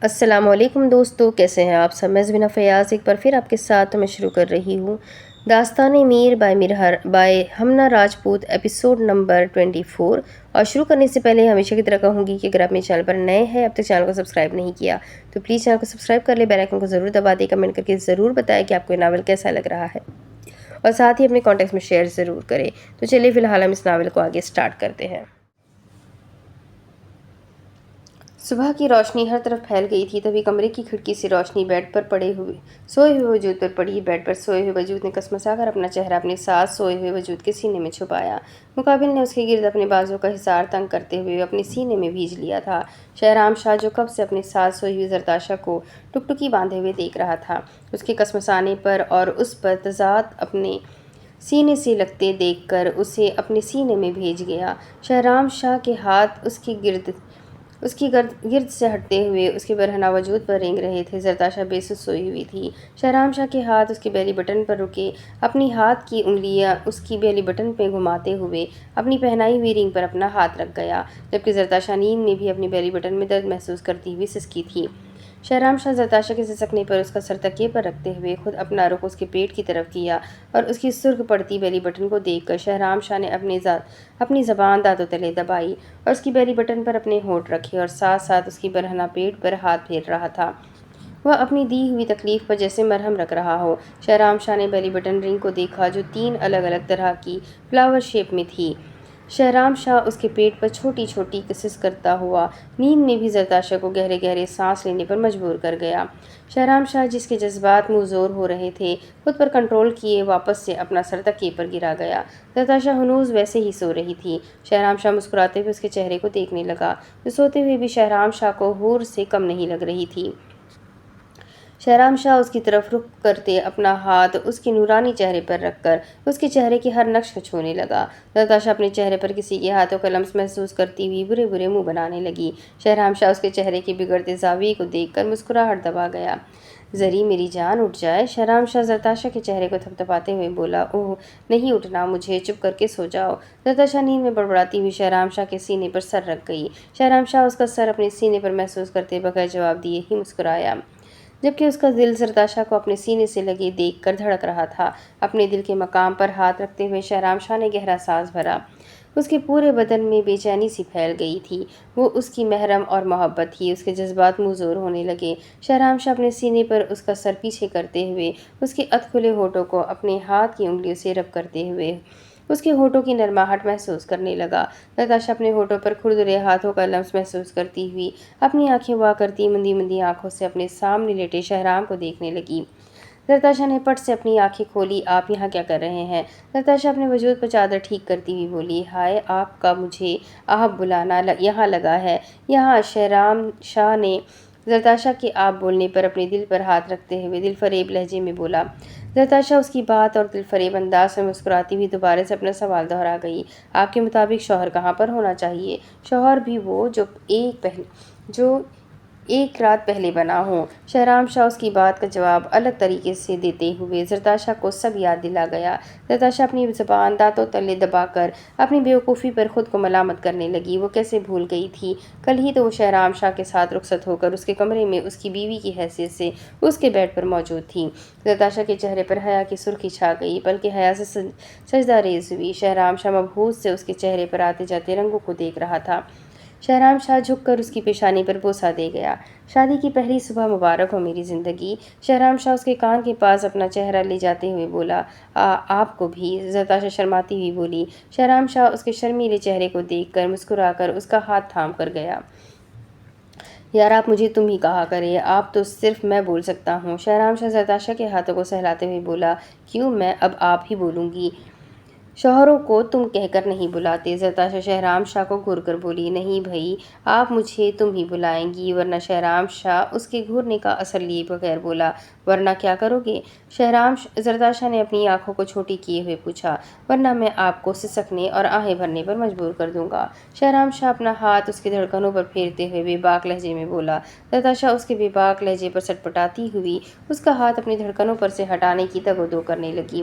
السلام علیکم دوستو، کیسے ہیں آپ سب؟ میں زبینہ فیاض ایک بار پھر آپ کے ساتھ میں شروع کر رہی ہوں داستان Meer by Humna Rajput episode number 24۔ اور شروع کرنے سے پہلے ہمیشہ کی طرح کہوں گی کہ اگر آپ میرے چینل پر نئے ہیں، اب تک چینل کو سبسکرائب نہیں کیا تو پلیز چینل کو سبسکرائب کر لیں، بیل آئیکن کو ضرور دبا دیں، کمنٹ کر کے ضرور بتائیں کہ آپ کو یہ ناول کیسا لگ رہا ہے اور ساتھ ہی اپنے کانٹیکٹس میں شیئر ضرور کریں۔ تو چلیے فی الحال ہم اس ناول کو آگے سٹارٹ کرتے ہیں۔ صبح کی روشنی ہر طرف پھیل گئی تھی، تبھی کمرے کی کھڑکی سے روشنی بیڈ پر سوئے ہوئے وجود پر پڑی۔ بیڈ پر سوئے ہوئے وجود نے کسمسا کر اپنا چہرہ اپنے ساتھ سوئے ہوئے وجود کے سینے میں چھپایا۔ مقابل نے اس کے گرد اپنے بازو کا حصار تنگ کرتے ہوئے اپنے سینے میں بھیج لیا تھا۔ شہرام شاہ جو کب سے اپنے ساتھ سوئی ہوئی زرتاشا کو ٹکٹکی باندھے ہوئے دیکھ رہا تھا، اس کے کسمسانے پر اور اس پر تضاد اپنے سینے سے لگتے دیکھ کر اسے اپنے سینے میں بھیج گیا۔ شہرام شاہ کے ہاتھ اس کی گرد سے ہٹتے ہوئے اس کے برہنہ وجود پر رینگ رہے تھے۔ زرتاشا بے سوس سوئی ہوئی تھی۔ شہرام شاہ کے ہاتھ اس کے بیلی بٹن پر رکے، اپنی ہاتھ کی انگلیاں اس کی بیلی بٹن پہ گھماتے ہوئے اپنی پہنائی ہوئی رنگ پر اپنا ہاتھ رکھ گیا، جبکہ زرتاشا نیند میں بھی اپنی بیلی بٹن میں درد محسوس کرتی ہوئی سسکی تھی۔ شہرام شاہ زرتاشا کے سسکنے پر اس کا سر تکیے پر رکھتے ہوئے خود اپنا رخ اس کے پیٹ کی طرف کیا اور اس کی سرخ پڑتی بیلی بٹن کو دیکھ کر شہرام شاہ نے اپنی زبان دانتوں تلے دبائی اور اس کی بیلی بٹن پر اپنے ہونٹ رکھے اور ساتھ ساتھ اس کی برہنہ پیٹ پر ہاتھ پھیر رہا تھا، وہ اپنی دی ہوئی تکلیف پر جیسے مرہم رکھ رہا ہو۔ شہرام شاہ نے بیلی بٹن رنگ کو دیکھا جو 3 الگ الگ طرح کی فلاور شیپ میں تھی۔ شہرام شاہ اس کے پیٹ پر چھوٹی چھوٹی کسز کرتا ہوا نیند میں بھی زرتاشا کو گہرے گہرے سانس لینے پر مجبور کر گیا۔ شہرام شاہ جس کے جذبات منہ زور ہو رہے تھے، خود پر کنٹرول کیے واپس سے اپنا سر تکیے پر گرا گیا۔ زرتاشا ہنوز ویسے ہی سو رہی تھی۔ شہرام شاہ مسکراتے ہوئے اس کے چہرے کو دیکھنے لگا، جو سوتے ہوئے بھی شہرام شاہ کو حور سے کم نہیں لگ رہی تھی۔ شہرام شاہ اس کی طرف رخ کرتے اپنا ہاتھ اس کے نورانی چہرے پر رکھ کر اس کے چہرے کے ہر نقش کو چھونے لگا۔ زرتاشا اپنے چہرے پر کسی کے ہاتھوں کا لمس محسوس کرتی ہوئی برے برے منہ بنانے لگی۔ شہرام شاہ اس کے چہرے کے بگڑتے زاویے کو دیکھ کر مسکراہٹ دبا گیا۔ زری میری جان اٹھ جائے، شہرام شاہ زرتاشا کے چہرے کو تھپتھپاتے ہوئے بولا۔ اوہ نہیں اٹھنا مجھے، چپ کر کے سو جاؤ۔ زرتاشا نیند میں بڑبڑاتی ہوئی شہرام شاہ کے سینے پر سر رکھ گئی۔ شہرام شاہ اس کا سر اپنے سینے پر محسوس کرتے بغیر جواب دیے ہی مسکرایا، جبکہ اس کا دل زرتاشا کو اپنے سینے سے لگے دیکھ کر دھڑک رہا تھا۔ اپنے دل کے مقام پر ہاتھ رکھتے ہوئے شہرام شاہ نے گہرا سانس بھرا، اس کے پورے بدن میں بے چینی سی پھیل گئی تھی۔ وہ اس کی محرم اور محبت تھی، اس کے جذبات منہ زور ہونے لگے۔ شہرام شاہ اپنے سینے پر اس کا سر پیچھے کرتے ہوئے اس کے ادھ کھلے ہونٹوں کو اپنے ہاتھ کی انگلیوں سے رب کرتے ہوئے اس کے ہونٹوں کی نرماہٹ محسوس کرنے لگا۔ زرتاشا اپنے ہونٹوں پر کھردرے ہاتھوں کا لمس محسوس کرتی ہوئی اپنی آنکھیں وا کرتی مندی مندی آنکھوں سے اپنے سامنے لیٹے شہرام کو دیکھنے لگی۔ زرتاشا نے پٹ سے اپنی آنکھیں کھولی۔ آپ یہاں کیا کر رہے ہیں؟ زرتاشا اپنے وجود پر چادر ٹھیک کرتی ہوئی بولی۔ ہائے، آپ کا مجھے آپ بلانا یہاں لگا ہے یہاں۔ شہرام شاہ نے زرتاشا کے آپ بولنے پر اپنے دل پر ہاتھ رکھتے ہوئے دل فریب لہجے میں بولا۔ زرتاشا اس کی بات اور دل فریب انداز میں مسکراتی ہوئی دوبارہ سے اپنا سوال دہرا گئی۔ آپ کے مطابق شوہر کہاں پر ہونا چاہیے؟ شوہر بھی وہ جو ایک رات پہلے بنا ہوں۔ شہرام شاہ اس کی بات کا جواب الگ طریقے سے دیتے ہوئے زرتاشا کو سب یاد دلا گیا۔ زرتاشا اپنی زبان دانتوں تلے دبا کر اپنی بیوقوفی پر خود کو ملامت کرنے لگی۔ وہ کیسے بھول گئی تھی، کل ہی تو وہ شہرام شاہ کے ساتھ رخصت ہو کر اس کے کمرے میں اس کی بیوی کی حیثیت سے اس کے بیڈ پر موجود تھی۔ زرتاشا کے چہرے پر حیا کی سرخی چھا گئی، بلکہ حیا سے سجدہ ریز ہوئی۔ شہرام شاہ مبہوت سے اس کے چہرے پر آتے جاتے رنگوں کو دیکھ رہا تھا۔ شہرام شاہ جھک کر اس کی پیشانی پر بوسہ دے گیا۔ شادی کی پہلی صبح مبارک ہو میری زندگی۔ شہرام شاہ اس کے کان کے پاس اپنا چہرہ لے جاتے ہوئے بولا۔ آپ کو بھی، زرتاشا شرماتی ہوئی بولی۔ شہرام شاہ اس کے شرمیلے چہرے کو دیکھ کر مسکرا کر اس کا ہاتھ تھام کر گیا۔ یار آپ مجھے تم ہی کہا کرے، آپ تو صرف میں بول سکتا ہوں۔ شہرام شاہ زرتاشا کے ہاتھوں کو سہلاتے ہوئے بولا۔ کیوں، میں اب آپ ہی بولوں گی، شوہروں کو تم کہہ کر نہیں بلاتے۔ زرتاشا شہرام شاہ کو گھور کر بولی۔ نہیں بھئی، آپ مجھے تم ہی بلائیں گی ورنہ؟ شہرام شاہ اس کے گھورنے کا اثر لیے بغیر بولا۔ ورنہ کیا کرو گے؟ زرتاشا نے اپنی آنکھوں کو چھوٹی کیے ہوئے پوچھا۔ ورنہ میں آپ کو سسکنے اور آہیں بھرنے پر مجبور کر دوں گا۔ شہرام شاہ اپنا ہاتھ اس کی دھڑکنوں پر پھیرتے ہوئے بے باک لہجے میں بولا۔ زرتاشا اس کے بے باک لہجے پر سٹپٹاتی ہوئی اس کا ہاتھ اپنی دھڑکنوں پر سے ہٹانے کی تگ و دو کرنے لگی۔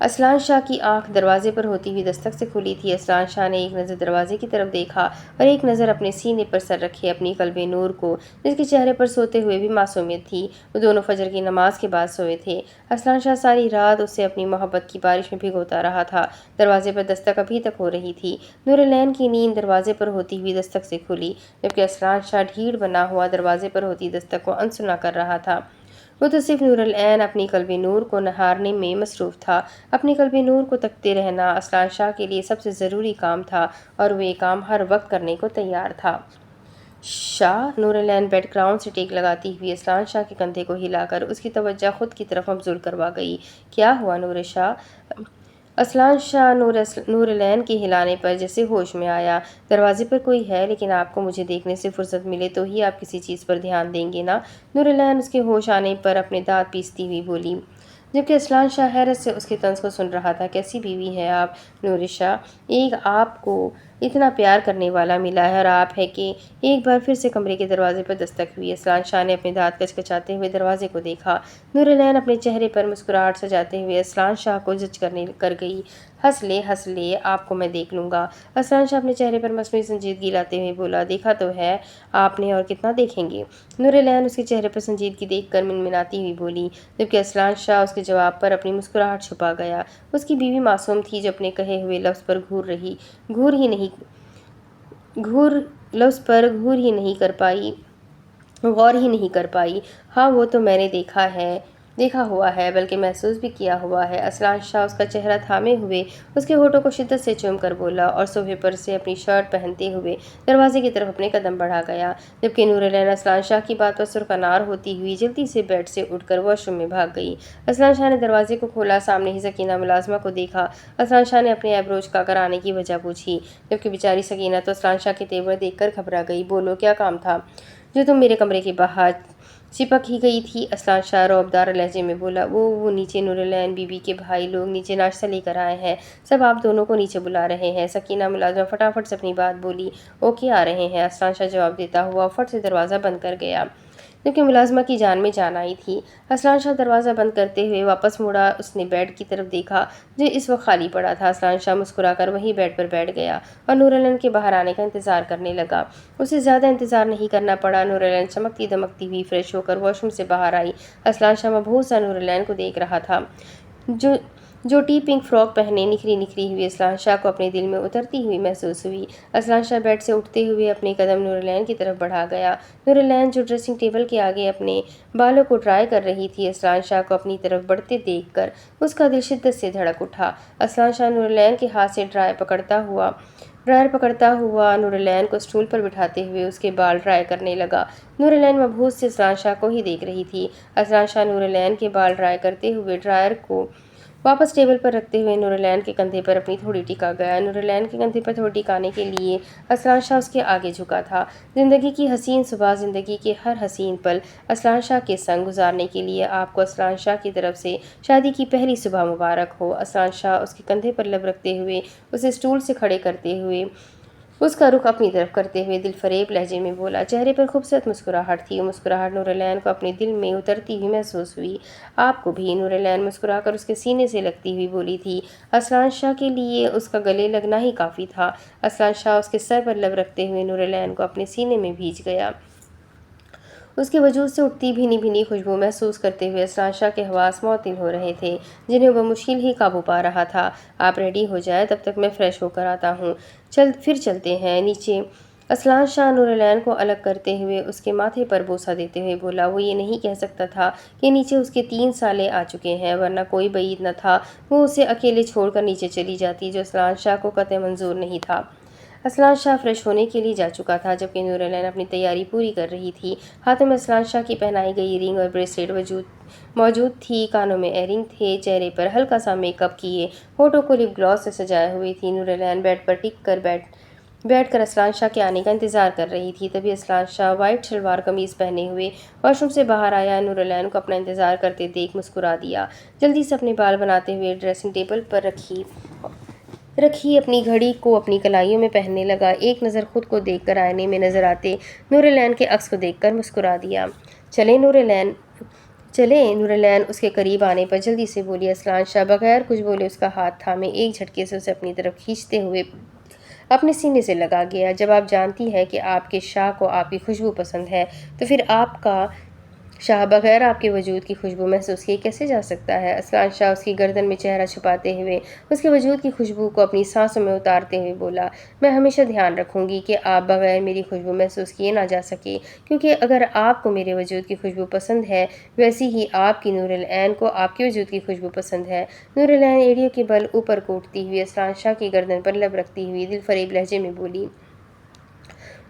اسلان شاہ کی آنکھ دروازے پر ہوتی ہوئی دستک سے کھلی تھی۔ اسلان شاہ نے ایک نظر دروازے کی طرف دیکھا اور ایک نظر اپنے سینے پر سر رکھے اپنی قلب نور کو، جس کے چہرے پر سوتے ہوئے بھی معصومیت تھی۔ وہ دونوں فجر کی نماز کے بعد سوئے تھے۔ اسلان شاہ ساری رات اسے اپنی محبت کی بارش میں بھگوتا رہا تھا۔ دروازے پر دستک ابھی تک ہو رہی تھی۔ نور العین کی نیند دروازے پر ہوتی ہوئی دستک سے کھلی، جبکہ اسلان شاہ ڈھیڑ بنا ہوا دروازے پر ہوتی دستک کو انسنا کر رہا تھا۔ وہ تو صرف نور العین اپنی قلب نور کو نہارنے میں مصروف تھا۔ اپنی قلب نور کو تکتے رہنا اسلان شاہ کے لیے سب سے ضروری کام تھا اور وہ یہ کام ہر وقت کرنے کو تیار تھا۔ شاہ، نور العین بیڈ گراؤنڈ سے ٹیک لگاتی ہوئی اسلان شاہ کے کندھے کو ہلا کر اس کی توجہ خود کی طرف مبذول کروا گئی۔ کیا ہوا نور شاہ؟ اسلان شاہ نور العین کے ہلانے پر جیسے ہوش میں آیا۔ دروازے پر کوئی ہے، لیکن آپ کو مجھے دیکھنے سے فرصت ملے تو ہی آپ کسی چیز پر دھیان دیں گے نا؟ نور العین اس کے ہوش آنے پر اپنے دانت پیستی ہوئی بولی، جبکہ اسلان شاہ حیرت سے اس کے طنز کو سن رہا تھا۔ کیسی بیوی ہے آپ نور شاہ؟ ایک آپ کو اتنا پیار کرنے والا ملا ہے اور آپ ہے کہ… ایک بار پھر سے کمرے کے دروازے پر دستک ہوئی۔ اسلان شاہ نے اپنے دانت کچکچاتے ہوئے دروازے کو دیکھا۔ نور العین اپنے چہرے پر مسکراہٹ سجاتے ہوئے اسلان شاہ کو زج کر گئی۔ ہنس لے، آپ کو میں دیکھ لوں گا۔ اسلان شاہ اپنے چہرے پر مصنوعی سنجیدگی لاتے ہوئے بولا، دیکھا تو ہے آپ نے، اور کتنا دیکھیں گے؟ نور العین اس کے چہرے پر سنجیدگی دیکھ کر منمناتی ہوئی بولی، جبکہ اسلان شاہ اس کے جواب پر اپنی مسکراہٹ چھپا گیا۔ اس کی بیوی معصوم تھی جو اپنے کہے ہوئے لفظ پر غور ہی نہیں کر پائی۔ ہاں وہ تو میں نے دیکھا ہوا ہے، بلکہ محسوس بھی کیا ہوا ہے۔ اسلان شاہ اس کا چہرہ تھامے ہوئے اس کے ہونٹوں کو شدت سے چوم کر بولا اور صوفے پر سے اپنی شرٹ پہنتے ہوئے دروازے کی طرف اپنے قدم بڑھا گیا، جبکہ نور العین اسلان شاہ کی بات پر سرکنار ہوتی ہوئی جلدی سے بیڈ سے اٹھ کر واش روم میں بھاگ گئی۔ اسلان شاہ نے دروازے کو کھولا، سامنے ہی سکینہ ملازمہ کو دیکھا۔ اسلان شاہ نے اپنے ایبرو جھکا کر آنے کی وجہ پوچھی، جبکہ بیچاری سکینہ تو اسلان شاہ کے تیور دیکھ کر گھبرا گئی۔ بولو، کیا کام تھا جو تم میرے کمرے کے باہر چپک ہی گئی تھی؟ اسلان شاہ رعبدار لہجے میں بولا، وہ نیچے نور العین بی بی کے بھائی لوگ نیچے ناشتہ لے کر آئے ہیں، سب آپ دونوں کو نیچے بلا رہے ہیں۔ سکینہ ملازمہ فٹافٹ سے اپنی بات بولی، اوکے آ رہے ہیں۔ اسلان شاہ جواب دیتا ہوا فٹ سے دروازہ بند کر گیا، جبکہ ملازمہ کی جان میں جان آئی تھی۔ اسلان شاہ دروازہ بند کرتے ہوئے واپس مڑا۔ اس نے بیڈ کی طرف دیکھا جو اس وقت خالی پڑا تھا۔ اسلان شاہ مسکرا کر وہیں بیڈ پر بیٹھ گیا اور نور العین کے باہر آنے کا انتظار کرنے لگا۔ اسے زیادہ انتظار نہیں کرنا پڑا۔ نور العین چمکتی دمکتی ہوئی فریش ہو کر واش روم سے باہر آئی۔ اسلان شاہ مبہوت سا نور العین کو دیکھ رہا تھا، جو ٹی پنک فراک پہنے نکھری ہوئی اسلان شاہ کو اپنے دل میں اترتی ہوئی محسوس ہوئی۔ اسلان شاہ بیڈ سے اٹھتے ہوئے اپنے قدم نور العین کی طرف بڑھا گیا۔ نور العین جو ڈریسنگ ٹیبل کے آگے اپنے بالوں کو ڈرائی کر رہی تھی، اسلان شاہ کو اپنی طرف بڑھتے دیکھ کر اس کا دل شدت سے دھڑک اٹھا۔ اسلان شاہ نور العین کے ہاتھ سے ڈرائر پکڑتا ہوا نور العین کو اسٹول پر بٹھاتے ہوئے اس کے بال ڈرائی کرنے لگا۔ نور العین مبہوت سے اسلان شاہ کو ہی دیکھ رہی تھی۔ اسلان شاہ نور العین کے بال ڈرائی کرتے ہوئے ڈرائر کو واپس ٹیبل پر رکھتے ہوئے نور العین کے کندھے پر اپنی تھوڑی ٹکا گیا۔ نور العین کے کندھے پر تھوڑی ٹکانے کے لیے اسلان شاہ اس کے آگے جھکا تھا۔ زندگی کی حسین صبح، زندگی کے ہر حسین پل اسلان شاہ کے سنگ گزارنے کے لیے آپ کو اسلان شاہ کی طرف سے شادی کی پہلی صبح مبارک ہو۔ اسلان شاہ اس کے کندھے پر لب رکھتے ہوئے اسے اسٹول سے کھڑے کرتے ہوئے اس کا رخ اپنی طرف کرتے ہوئے دل فریب لہجے میں بولا۔ چہرے پر خوبصورت مسکراہٹ تھی۔ وہ مسکراہٹ نور العین کو اپنے دل میں اترتی ہوئی محسوس ہوئی۔ آپ کو بھی؟ نور العین مسکرا کر اس کے سینے سے لگتی ہوئی بولی تھی۔ اسلان شاہ کے لیے اس کا گلے لگنا ہی کافی تھا۔ اسلان شاہ اس کے سر پر لب رکھتے ہوئے نور العین کو اپنے سینے میں بھیج گیا۔ اس کے وجود سے اٹھتی بھینی خوشبو محسوس کرتے ہوئے اسلان شاہ کے حواس معطل ہو رہے تھے، جنہیں وہ مشکل ہی قابو پا رہا تھا۔ آپ ریڈی ہو جائیں، تب تک میں فریش ہو کر آتا ہوں، پھر چلتے ہیں نیچے۔ اسلان شاہ نور العین کو الگ کرتے ہوئے اس کے ماتھے پر بوسہ دیتے ہوئے بولا۔ وہ یہ نہیں کہہ سکتا تھا کہ نیچے اس کے 3 سالے آ چکے ہیں، ورنہ کوئی بعید نہ تھا وہ اسے اکیلے چھوڑ کر نیچے چلی جاتی، جو اسلان شاہ کو قطعی منظور نہیں تھا۔ اسلان شاہ فریش ہونے کے لیے جا چکا تھا، جبکہ نور العین اپنی تیاری پوری کر رہی تھی۔ ہاتھوں میں اسلان شاہ کی پہنائی گئی رنگ اور بریسلیٹ موجود تھی، کانوں میں ایئرنگ تھے، چہرے پر ہلکا سا میک اپ کیے، ہونٹوں کو لپ گلاس سے سجائے ہوئی تھی۔ نور العین بیڈ پر بیٹھ کر اسلان شاہ کے آنے کا انتظار کر رہی تھی۔ تبھی اسلان شاہ وائٹ شلوار قمیض پہنے ہوئے واش روم سے باہر آیا۔ نور العین کو اپنا انتظار کرتے دیکھ مسکرا دیا، جلدی سے اپنے بال بناتے ہوئے ڈریسنگ ٹیبل پر رکھی اپنی گھڑی کو اپنی کلائیوں میں پہننے لگا۔ ایک نظر خود کو دیکھ کر آئینے میں نظر آتے نور العین کے عکس کو دیکھ کر مسکرا دیا۔ چلے؟ نورالعین اس کے قریب آنے پر جلدی سے بولی۔ اسلان شاہ بغیر کچھ بولے اس کا ہاتھ تھامے ایک جھٹکے سے اسے اپنی طرف کھینچتے ہوئے اپنے سینے سے لگا گیا۔ جب آپ جانتی ہے کہ آپ کے شاہ کو آپ کی خوشبو پسند ہے تو پھر آپ کا شاہ بغیر آپ کے وجود کی خوشبو محسوس کیے کیسے جا سکتا ہے؟ اسلان شاہ اس کی گردن میں چہرہ چھپاتے ہوئے اس کے وجود کی خوشبو کو اپنی سانسوں میں اتارتے ہوئے بولا، میں ہمیشہ دھیان رکھوں گی کہ آپ بغیر میری خوشبو محسوس کیے نہ جا سکے، کیونکہ اگر آپ کو میرے وجود کی خوشبو پسند ہے ویسی ہی آپ کی نورالعین کو آپ کے وجود کی خوشبو پسند ہے۔ نورالعین ایڑیوں کے بل اوپر کوٹتی ہوئی اسلان شاہ کی گردن پر لب رکھتی ہوئی دل فریب لہجے میں بولی۔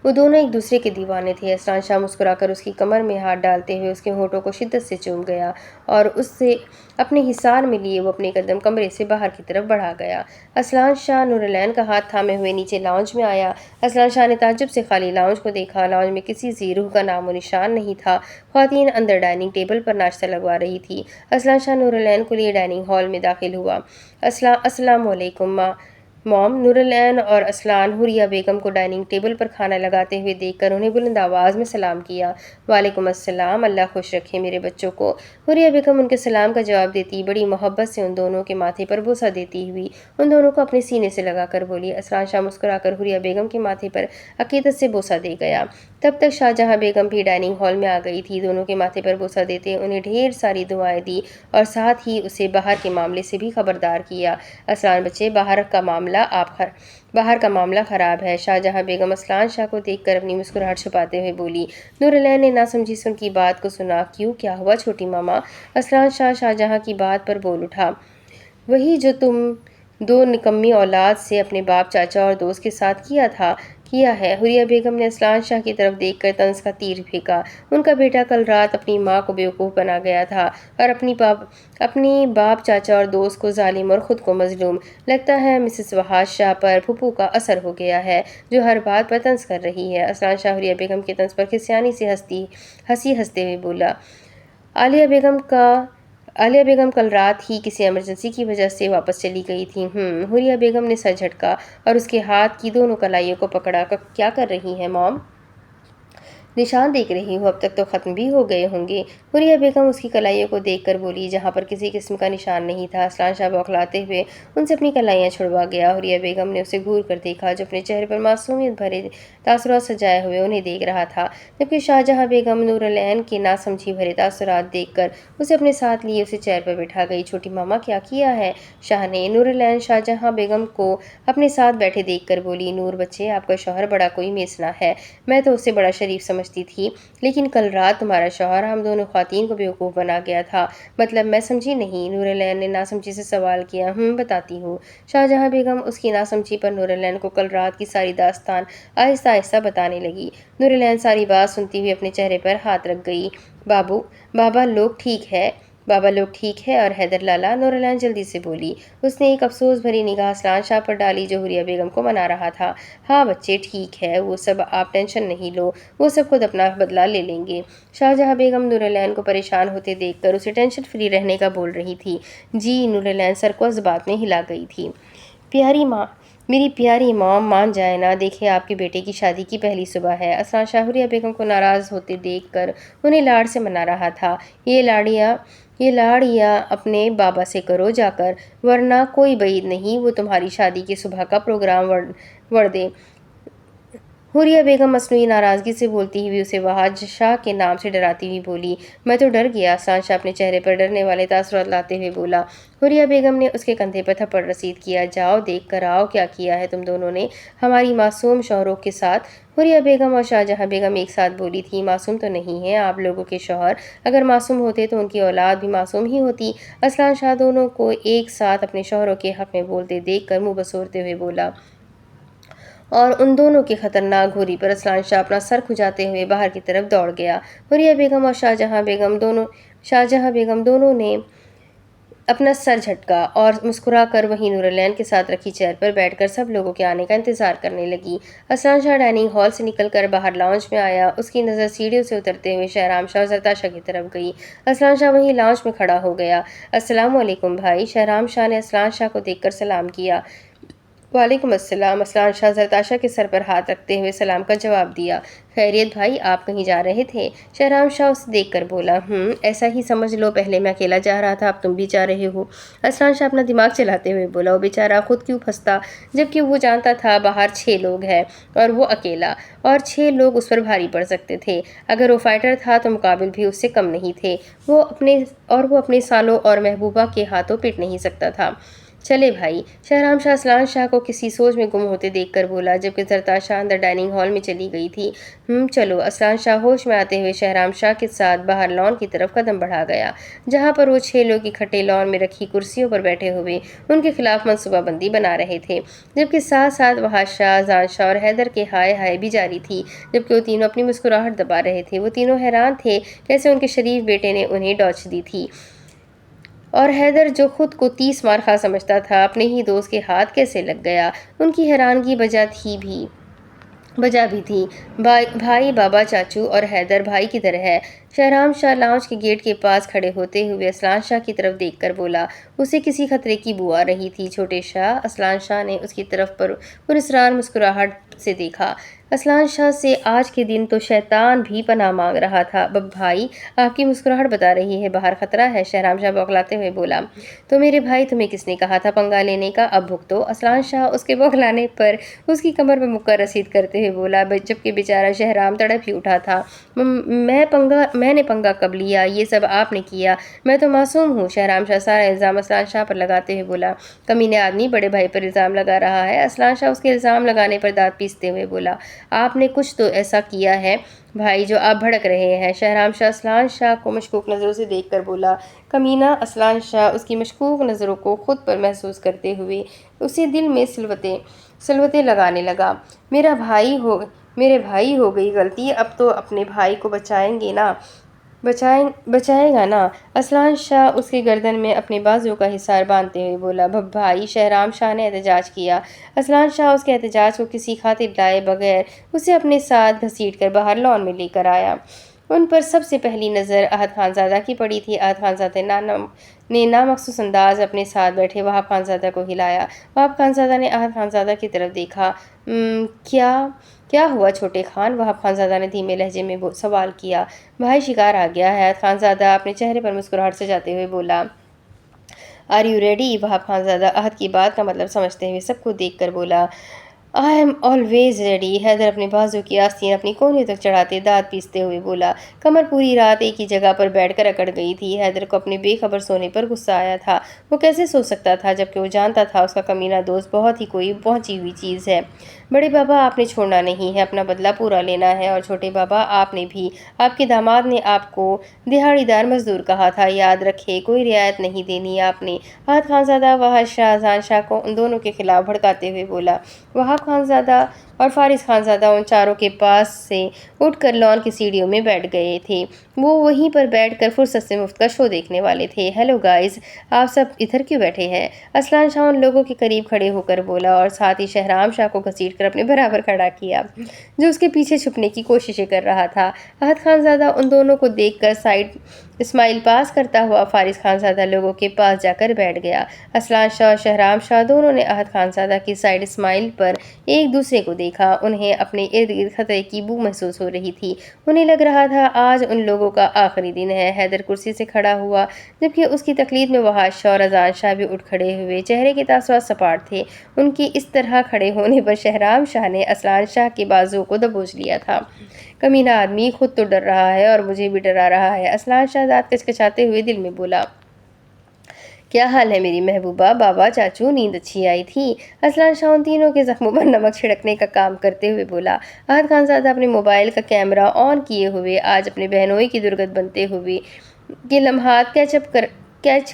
وہ دونوں ایک دوسرے کے دیوانے تھے۔ اسلان شاہ مسکرا کر اس کی کمر میں ہاتھ ڈالتے ہوئے اس کے ہونٹوں کو شدت سے چوم گیا اور اس سے اپنے حصار میں لیے وہ اپنے قدم کمرے سے باہر کی طرف بڑھا گیا۔ اسلان شاہ نورالعین کا ہاتھ تھامے ہوئے نیچے لاؤنج میں آیا۔ اسلان شاہ نے تعجب سے خالی لاؤنج کو دیکھا۔ لاؤنج میں کسی ذی روح کا نام و نشان نہیں تھا۔ خواتین اندر ڈائننگ ٹیبل پر ناشتہ لگوا رہی تھی۔ اسلان شاہ نورالعین کو لیے ڈائننگ ہال میں داخل ہوا۔ السلام علیکم موم۔ نورالعین اور اسلان حوریہ بیگم کو ڈائننگ ٹیبل پر کھانا لگاتے ہوئے دیکھ کر انہیں بلند آواز میں سلام کیا۔ وعلیکم السلام، اللہ خوش رکھے میرے بچوں کو۔ حوریہ بیگم ان کے سلام کا جواب دیتی بڑی محبت سے ان دونوں کے ماتھے پر بوسہ دیتی ہوئی ان دونوں کو اپنے سینے سے لگا کر بولی۔ اسلان شاہ مسکرا کر حوریہ بیگم کے ماتھے پر عقیدت سے بوسہ دے گیا۔ تب تک شاہجہاں بیگم بھی ڈائننگ ہال میں آ گئی تھی۔ دونوں کے ماتھے پر بوسہ دیتے انہیں ڈھیر ساری دعائیں دی اور ساتھ ہی اسے باہر کے معاملے سے بھی خبردار کیا۔ اسلان بچے، باہر کا معاملہ خراب ہے۔ شاہجہاں بیگم اسلان شاہ کو دیکھ کر اپنی مسکراہٹ چھپاتے ہوئے بولی۔ نورالعین نے ناسمجھی سے ان کی بات کو سنا۔ کیوں، کیا ہوا چھوٹی ماما؟ اسلان شاہ شاہجہاں کی بات پر بول اٹھا۔ وہی جو تم دو نکمی اولاد سے اپنے باپ، چاچا اور دوست کے ساتھ کیا ہے۔ حوریہ بیگم نے اسلان شاہ کی طرف دیکھ کر طنز کا تیر پھینکا۔ ان کا بیٹا کل رات اپنی ماں کو بیوقوف بنا گیا تھا اور اپنی باپ، چاچا اور دوست کو ظالم اور خود کو مظلوم۔ لگتا ہے مسز وحاش شاہ پر پھوپھو کا اثر ہو گیا ہے جو ہر بات پر طنز کر رہی ہے۔ اسلان شاہ حوریہ بیگم کے طنز پر کھسیانی سے ہنسی ہنستے ہوئے بولا۔ عالیہ بیگم کل رات ہی کسی ایمرجنسی کی وجہ سے واپس چلی گئی تھیں۔ حوریہ بیگم نے سر جھٹکا اور اس کے ہاتھ کی دونوں کلائیوں کو پکڑا۔ کیا کر رہی ہیں موم؟ نشان دیکھ رہی ہوں، اب تک تو ختم بھی ہو گئے ہوں گے۔ حوریہ بیگم اس کی کلائیوں کو دیکھ کر بولی جہاں پر کسی قسم کا نشان نہیں تھا۔ اسلان شاہ بوکھلاتے ہوئے ان سے اپنی کلائیاں چھڑوا گیا۔ حوریہ بیگم نے اسے گھور کر دیکھا جو اپنے چہرے پر معصومیت بھرے تاثرات سجائے ہوئے انہیں دیکھ رہا تھا، جبکہ شاہجہاں بیگم نورالعین کے ناسمجھی بھرے تاثرات دیکھ کر اسے اپنے ساتھ لیے اسے چیئر پر بٹھا گئی۔ چھوٹی ماما، کیا کیا ہے شاہ نے؟ نورالعین شاہجہاں بیگم کو اپنے ساتھ بیٹھے دیکھ کر بولی۔ نور بچے، آپ کا شوہر بڑا کوئی میسنا ہے، میں تو اسے بڑا شریف سمجھتی تھی، لیکن کل رات تمہارا شوہر ہم دونوں خواتین کو بیوقوف بنا گیا تھا۔ مطلب میں سمجھی نہیں، نورالعین نے ناسمجھی سے سوال کیا۔ بتاتی ہوں۔ شاہجہاں بیگم اس کی ناسمجھی پر نورالعین کو کل رات کی ساری داستان آہستہ آہستہ بتانے لگی۔ نورالعین ساری بات سنتی ہوئی اپنے چہرے پر ہاتھ رکھ گئی۔ بابا لوگ ٹھیک ہے اور حیدر لالا؟ نورالعین جلدی سے بولی۔ اس نے ایک افسوس بھری نگاہ اسلان شاہ پر ڈالی جو حوریہ بیگم کو منا رہا تھا۔ ہاں بچے، ٹھیک ہے وہ سب، آپ ٹینشن نہیں لو، وہ سب خود اپنا بدلہ لے لیں گے۔ شاہجہاں بیگم نورالعین کو پریشان ہوتے دیکھ کر اسے ٹینشن فری رہنے کا بول رہی تھی۔ جی، نورالعین سر کو جذبات میں ہلا گئی تھی۔ میری پیاری موم، مان جائیں نا، دیکھیں آپ کے بیٹے کی شادی کی پہلی صبح ہے۔ اسلان شاہ حوریہ بیگم کو ناراض ہوتے دیکھ کر انہیں لاڑ سے منا رہا تھا۔ یہ لاڑیا اپنے بابا سے کرو جا کر، ورنہ کوئی بعید نہیں وہ تمہاری شادی کی صبح کا پروگرام وڑ دے۔ حوریہ بیگم مصنوعی ناراضگی سے بولتی ہوئی اسے وحاش شاہ کے نام سے ڈراتی ہوئی بولی۔ میں تو ڈر گیا۔ اسلان شاہ اپنے چہرے پر ڈرنے والے تاثرات لاتے ہوئے بولا۔ حوریہ بیگم نے اس کے کندھے پر تھپڑ رسید کیا۔ جاؤ دیکھ کر آؤ کیا کیا ہے تم دونوں نے ہماری معصوم شوہروں کے ساتھ۔ حوریہ بیگم اور شاہجہاں بیگم ایک ساتھ بولی تھی۔ معصوم تو نہیں ہیں آپ لوگوں کے شوہر، اگر معصوم ہوتے تو ان کی اولاد بھی معصوم ہی ہوتی۔ اسلان شاہ دونوں کو ایک ساتھ اپنے شوہروں کے حق میں بولتے دیکھ کر منہ بسورتے ہوئے بولا اور ان دونوں کی خطرناک گھوری پر اسلان شاہ اپنا سر کھجاتے ہوئے باہر کی طرف دوڑ گیا۔ حوریہ بیگم اور شاہجہاں بیگم دونوں نے اپنا سر جھٹکا اور مسکرا کر وہیں نورالعین کے ساتھ رکھی چیئر پر بیٹھ کر سب لوگوں کے آنے کا انتظار کرنے لگی۔ اسلان شاہ ڈائننگ ہال سے نکل کر باہر لاؤنج میں آیا۔ اس کی نظر سیڑھیوں سے اترتے ہوئے شہرام شاہ اور زرتاشا کی طرف گئی۔ اسلان شاہ وہیں لاؤنج میں کھڑا ہو گیا۔ السلام علیکم بھائی۔ شہرام شاہ نے اسلان شاہ کو دیکھ کر سلام کیا۔ وعلیکم السلام۔ اسلان شاہ زرتاشا کے سر پر ہاتھ رکھتے ہوئے سلام کا جواب دیا۔ خیریت بھائی، آپ کہیں جا رہے تھے؟ شہرام شاہ اسے دیکھ کر بولا۔ ایسا ہی سمجھ لو، پہلے میں اکیلا جا رہا تھا، اب تم بھی جا رہے ہو۔ اسلان شاہ اپنا دماغ چلاتے ہوئے بولا۔ وہ بیچارہ خود کیوں پھنستا، جبکہ وہ جانتا تھا باہر 6 لوگ ہیں اور وہ اکیلا، اور 6 لوگ اس پر بھاری پڑ سکتے تھے۔ اگر وہ فائٹر تھا تو مقابل بھی اس سے کم نہیں تھے، وہ اپنے سالوں اور محبوبہ کے ہاتھوں پٹ نہیں سکتا تھا۔ چلے بھائی، شہرام شاہ اسلان شاہ کو کسی سوچ میں گم ہوتے دیکھ کر بولا، جبکہ زرتاشا اندر ڈائننگ ہال میں چلی گئی تھی۔ چلو۔ اسلان شاہ ہوش میں آتے ہوئے شہرام شاہ کے ساتھ باہر لان کی طرف قدم بڑھا گیا، جہاں پر وہ 6 لوگ اکٹھے لان میں رکھی کرسیوں پر بیٹھے ہوئے ان کے خلاف منصوبہ بندی بنا رہے تھے، جبکہ ساتھ ساتھ وہاں شاہ، زان شاہ اور حیدر کے ہائے ہائے بھی جاری تھی، جبکہ وہ تینوں اپنی مسکراہٹ دبا رہے تھے۔ وہ تینوں حیران تھے کیسے ان کے شریف بیٹے نے انہیں ڈانچ دی تھی، اور حیدر جو خود کو 30 مار خواہ سمجھتا تھا، اپنے ہی دوست کے ہاتھ کیسے لگ گیا۔ ان کی حیرانگی بجا بھی تھی۔ بھائی، بابا، چاچو اور حیدر بھائی کدھر ہے؟ شہرام شاہ لاؤنج کے گیٹ کے پاس کھڑے ہوتے ہوئے اسلان شاہ کی طرف دیکھ کر بولا۔ اسے کسی خطرے کی بو آ رہی تھی۔ چھوٹے شاہ، اسلان شاہ نے اس کی طرف پراسرار مسکراہٹ سے دیکھا۔ اسلان شاہ سے آج کے دن تو شیطان بھی پناہ مانگ رہا تھا۔ بھائی، آپ کی مسکراہٹ بتا رہی ہے باہر خطرہ ہے، شہرام شاہ بوکھلاتے ہوئے بولا۔ تو میرے بھائی، تمہیں کس نے کہا تھا پنگا لینے کا؟ اب بھگتو۔ اسلان شاہ اس کے بوکھلانے پر اس کی کمر پر مکہ رسید کرتے ہوئے بولا، جبکہ بیچارہ شہرام تڑپ ہی اٹھا تھا۔ میں نے پنگا کب لیا؟ یہ سب آپ نے کیا، میں تو معصوم ہوں۔ شہرام شاہ سارا الزام اسلان شاہ پر لگاتے ہوئے بولا۔ کمینے آدمی بڑے بھائی پر الزام لگا رہا ہے۔ اسلان شاہ اس کے الزام لگانے پر دانت پیستے ہوئے بولا۔ آپ نے کچھ تو ایسا کیا ہے بھائی جو آپ بھڑک رہے ہیں۔ شہرام شاہ اسلان شاہ کو مشکوک نظروں سے دیکھ کر بولا۔ کمینہ! اسلان شاہ اس کی مشکوک نظروں کو خود پر محسوس کرتے ہوئے اسے دل میں سلوٹیں لگانے لگا۔ میرے بھائی ہو گئی غلطی، اب تو اپنے بھائی کو بچائے گا نا؟ اسلان شاہ اس کے گردن میں اپنے بازو کا حصار باندھتے ہوئے بولا۔ بھائی! شہرام شاہ نے احتجاج کیا۔ اسلان شاہ اس کے احتجاج کو کسی خاطر لائے بغیر اسے اپنے ساتھ گھسیٹ کر باہر لان میں لے کر آیا۔ ان پر سب سے پہلی نظر احد خان زادہ کی پڑی تھی۔ احد خان زادہ نے نامخصوص انداز اپنے ساتھ بیٹھے وہاب خان زادہ کو ہلایا۔ وہاب خان زادہ نے احد خان زادہ کی طرف دیکھا۔ کیا ہوا چھوٹے خان؟ وہاب خان زادہ نے دھیمے لہجے میں سوال کیا۔ بھائی، شکار آ گیا ہے، احد خان زادہ اپنے چہرے پر مسکراہٹ سجاتے ہوئے بولا۔ Are you ready? Wahab Khanzada Ahad کی بات کا مطلب سمجھتے ہوئے سب کو دیکھ کر بولا۔ I am always ready. Haider اپنے بازو کی آستین اپنی کونیوں تک چڑھاتے دانت پیستے ہوئے بولا۔ قمر پوری رات ایک ہی جگہ پر بیٹھ کر اکڑ گئی تھی۔ حیدر کو اپنے بے خبر سونے پر غصہ آیا تھا۔ وہ کیسے سو سکتا تھا جبکہ وہ جانتا تھا اس کا کمینہ دوست بہت ہی کوئی پہنچی ہوئی چیز ہے۔ بڑے بابا، آپ نے چھوڑنا نہیں ہے، اپنا بدلہ پورا لینا ہے، اور چھوٹے بابا آپ نے بھی۔ آپ کے داماد نے آپ کو دہاڑی دار مزدور کہا تھا، یاد رکھے، کوئی رعایت نہیں دینی آپ نے۔ احد خان زادہ وحش شاہ، زان شاہ کو ان دونوں کے خلاف بھڑکاتے ہوئے بولا۔ وہاب خان زادہ اور فارس خان زادہ ان چاروں کے پاس سے اٹھ کر لان کی سیڑھیوں میں بیٹھ گئے تھے۔ وہ وہیں پر بیٹھ کر فرصت سے مفت کا شو دیکھنے والے تھے۔ ہیلو گائز، آپ سب ادھر کیوں بیٹھے ہیں؟ اسلان شاہ ان لوگوں کے قریب کھڑے ہو کر بولا، اور ساتھ ہی شہرام شاہ کو گھسیٹ کر اپنے برابر کھڑا کیا، جو اس کے پیچھے چھپنے کی کوششیں کر رہا تھا۔ احد خان زادہ ان دونوں کو دیکھ کر سائیڈ اسمائل پاس کرتا ہوا فارس خان زادہ لوگوں کے پاس جا کر بیٹھ گیا۔ اسلان شاہ اور شہرام شاہ دونوں نے احد خان زادہ کی سائیڈ اسمائل پر ایک دوسرے کو دیکھا۔ انہیں اپنے ارد گرد خطرے کی بو محسوس ہو رہی تھی۔ انہیں لگ رہا تھا آج ان لوگوں کا آخری دن ہے۔ حیدر کرسی سے کھڑا ہوا، جبکہ اس کی تقلید میں وحش شاہ اور اذان شاہ بھی اٹھ کھڑے ہوئے۔ چہرے کے تاثرات سپاٹ تھے۔ ان کے اس طرح کھڑے ہونے پر شہرام شاہ نے اسلان شاہ کے بازو کو دبوچ لیا تھا۔ کمینہ آدمی خود تو ڈر رہا ہے اور مجھے بھی ڈرا رہا ہے، اسلان شاہ دانت کچکچاتے ہوئے دل میں بولا۔ کیا حال ہے میری محبوبہ؟ بابا، چاچو، نیند اچھی آئی تھی؟ اسلان شاہ ان تینوں کے زخموں پر نمک چھڑکنے کا کام کرتے ہوئے بولا۔ احد خان زادہ اپنے موبائل کا کیمرہ آن کیے ہوئے آج اپنے بہنوئی کی درگت بنتے ہوئے کے لمحات کیچ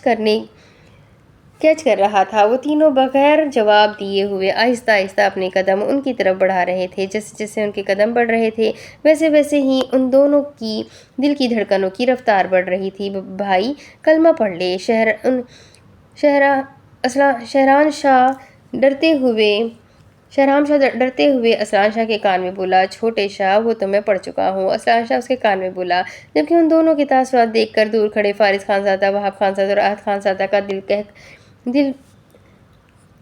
کر رہا تھا۔ وہ تینوں بغیر جواب دیے ہوئے آہستہ آہستہ اپنے قدم ان کی طرف بڑھا رہے تھے۔ جیسے جیسے ان کے قدم بڑھ رہے تھے ویسے ویسے ہی ان دونوں کی دل کی دھڑکنوں کی رفتار بڑھ رہی تھی۔ بھائی، کلمہ پڑھ لے۔ شہرام شاہ ڈرتے ہوئے اسلان شاہ کے کان میں بولا۔ چھوٹے شاہ، وہ تو میں پڑھ چکا ہوں، اسلان شاہ اس کے کان میں بولا، جبکہ ان دونوں کے تاثرات دیکھ کر دور کھڑے فارس خان زادہ، وہاب خان زادہ اور احد خان زادہ کا دل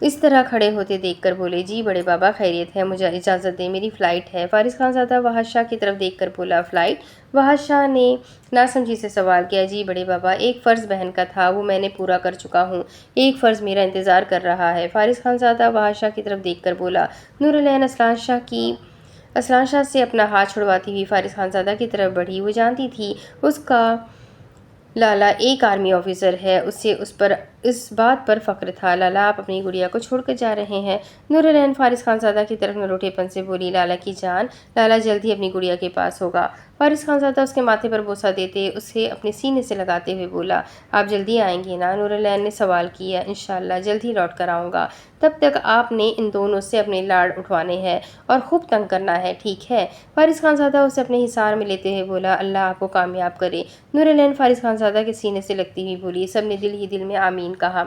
اس طرح کھڑے ہوتے دیکھ کر بولے، جی بڑے بابا خیریت ہے، مجھے اجازت دیں، میری فلائٹ ہے۔ فارس خان زادہ وحش شاہ کی طرف دیکھ کر بولا، فلائٹ؟ وحش شاہ نے ناسمجھی سے سوال کیا، جی بڑے بابا، ایک فرض بہن کا تھا، وہ میں نے پورا کر چکا ہوں، ایک فرض میرا انتظار کر رہا ہے۔ فارس خان زادہ وحش شاہ کی طرف دیکھ کر بولا۔ نور العین اسلان شاہ سے اپنا ہاتھ چھڑواتی ہوئی فارس خان زادہ کی طرف بڑھی۔ وہ جانتی تھی اس کا لالا ایک آرمی آفیسر ہے، اسے اس بات پر فخر تھا۔ لالا، آپ اپنی گڑیا کو چھوڑ کر جا رہے ہیں؟ نور العین فارس خان زادہ کی طرف نروٹے پن سے بولی، لالا کی جان، لالا جلد ہی اپنی گڑیا کے پاس ہوگا۔ فارس خان زادہ اس کے ماتھے پر بوسہ دیتے اسے اپنے سینے سے لگاتے ہوئے بولا، آپ جلدی آئیں گے نا؟ نور العین نے سوال کیا، انشاءاللہ جلد ہی لوٹ کر آؤں گا، تب تک آپ نے ان دونوں سے اپنے لاڑ اٹھوانے ہیں اور خوب تنگ کرنا ہے، ٹھیک ہے؟ فارس خان زادہ اسے اپنے حصار میں لیتے ہوئے بولا، اللہ آپ کو کامیاب کرے۔ نور العین فارس خان زادہ کے سینے سے لگتی ہوئی بولی۔ سب نے دل ہی دل میں آمین کہا۔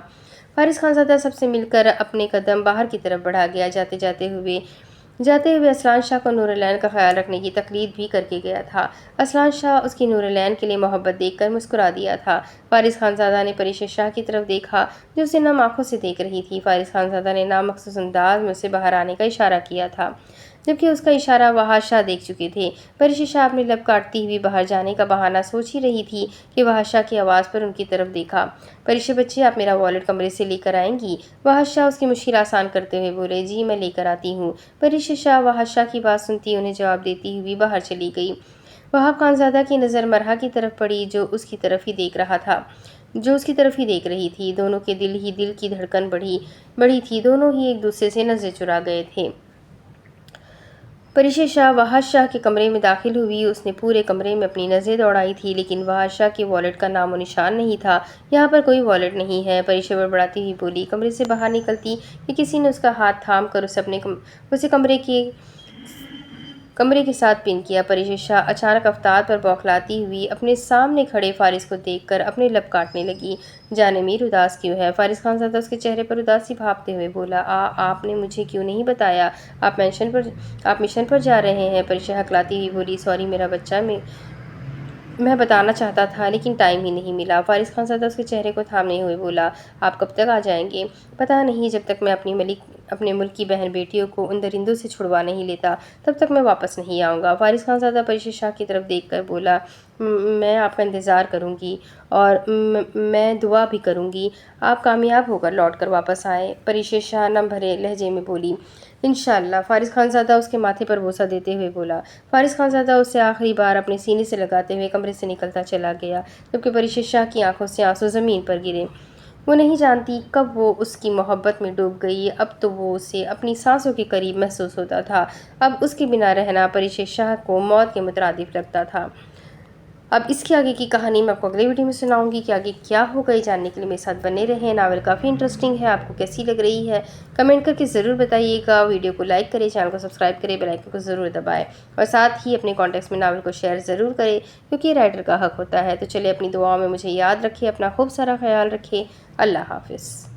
فارس خان زادہ سب سے مل کر اپنے قدم باہر کی طرف بڑھا گیا۔ جاتے ہوئے اسلان شاہ کو نور العین کا خیال رکھنے کی تقلید بھی کر کے گیا تھا۔ اسلان شاہ اس کی نور العین کے لیے محبت دیکھ کر مسکرا دیا تھا۔ فارس خان زادہ نے پریشر شاہ کی طرف دیکھا جو اسے نم آنکھوں سے دیکھ رہی تھی۔ فارس خان زادہ نے نامخصوص انداز میں اسے باہر آنے کا اشارہ کیا تھا، جبکہ اس کا اشارہ وحش شاہ دیکھ چکے تھے۔ پریشر شاہ اپنے لب کاٹتی ہوئی باہر جانے کا بہانہ سوچ ہی رہی تھی کہ وحش شاہ کی آواز پر ان کی طرف دیکھا۔ پریشر بچے، آپ میرا والیٹ کمرے سے لے کر آئیں گی؟ وحش شاہ اس کی مشکل آسان کرتے ہوئے بولے، جی میں لے کر آتی ہوں۔ پریشر شاہ وحش شاہ کی بات سنتی انہیں جواب دیتی ہوئی باہر چلی گئی۔ وہاب خان زادہ کی نظر مرحا کی طرف پڑی جو اس کی طرف ہی دیکھ رہی تھی۔ دونوں کے دل کی دھڑکن بڑھی تھی، دونوں ہی ایک دوسرے سے نظریں چرا گئے تھے۔ پریشر شاہ وحش شاہ کے کمرے میں داخل ہوئی۔ اس نے پورے کمرے میں اپنی نظریں دوڑائی تھی لیکن وحش شاہ کے والیٹ کا نام و نشان نہیں تھا۔ یہاں پر کوئی والیٹ نہیں ہے، پریشر بڑبڑاتی ہوئی بولی۔ کمرے سے باہر نکلتی کہ کسی نے اس کا ہاتھ تھام کر اسے کمرے کے ساتھ پن کیا۔ پریشر شاہ اچانک افتاد پر بوکھلاتی ہوئی اپنے سامنے کھڑے فارس کو دیکھ کر اپنے لب کاٹنے لگی۔ جان امیر، اداس کیوں ہے؟ فارس خان زادہ اس کے چہرے پر اداسی بھاپتے ہوئے بولا، آپ نے مجھے کیوں نہیں بتایا؟ آپ مشن پر جا رہے ہیں؟ پریشر ہکلاتی ہوئی بولی، سوری میرا بچہ، میں بتانا چاہتا تھا لیکن ٹائم ہی نہیں ملا۔ فارس خان زادہ اس کے چہرے کو تھامے ہوئے بولا، آپ کب تک آ جائیں گے؟ پتہ نہیں، جب تک میں اپنے ملک کی بہن بیٹیوں کو ان درندوں سے چھڑوا نہیں لیتا تب تک میں واپس نہیں آؤں گا۔ فارس خان زادہ پریشر شاہ کی طرف دیکھ کر بولا، میں آپ کا انتظار کروں گی اور میں دعا بھی کروں گی آپ کامیاب ہو کر لوٹ کر واپس آئیں۔ پریشر شاہ نم بھرے لہجے میں بولی، انشاءاللہ۔ فارس خان زادہ اس کے ماتھے پر بوسہ دیتے ہوئے بولا۔ فارس خان زادہ اسے آخری بار اپنے سینے سے لگاتے ہوئے کمرے سے نکلتا چلا گیا، جبکہ پریشر شاہ کی آنکھوں سے آنسو زمین پر گرے۔ وہ نہیں جانتی کب وہ اس کی محبت میں ڈوب گئی، اب تو وہ اسے اپنی سانسوں کے قریب محسوس ہوتا تھا۔ اب اس کے بنا رہنا پریشر شاہ کو موت کے مترادف لگتا تھا۔ اب اس کی آگے کی کہانی میں آپ کو اگلے ویڈیو میں سناؤں گی کہ آگے کیا ہوگا۔ جاننے کے لیے میرے ساتھ بنے رہیں۔ ناول کافی انٹرسٹنگ ہے، آپ کو کیسی لگ رہی ہے کمنٹ کر کے ضرور بتائیے گا۔ ویڈیو کو لائک کریں، چینل کو سبسکرائب کریں، بیل آئیکن کو ضرور دبائیں اور ساتھ ہی اپنے کانٹیکٹس میں ناول کو شیئر ضرور کریں کیونکہ یہ رائٹر کا حق ہوتا ہے۔ تو چلیے اپنی دعاؤں میں مجھے یاد رکھیں، اپنا خوب سارا خیال رکھیں۔ اللہ حافظ۔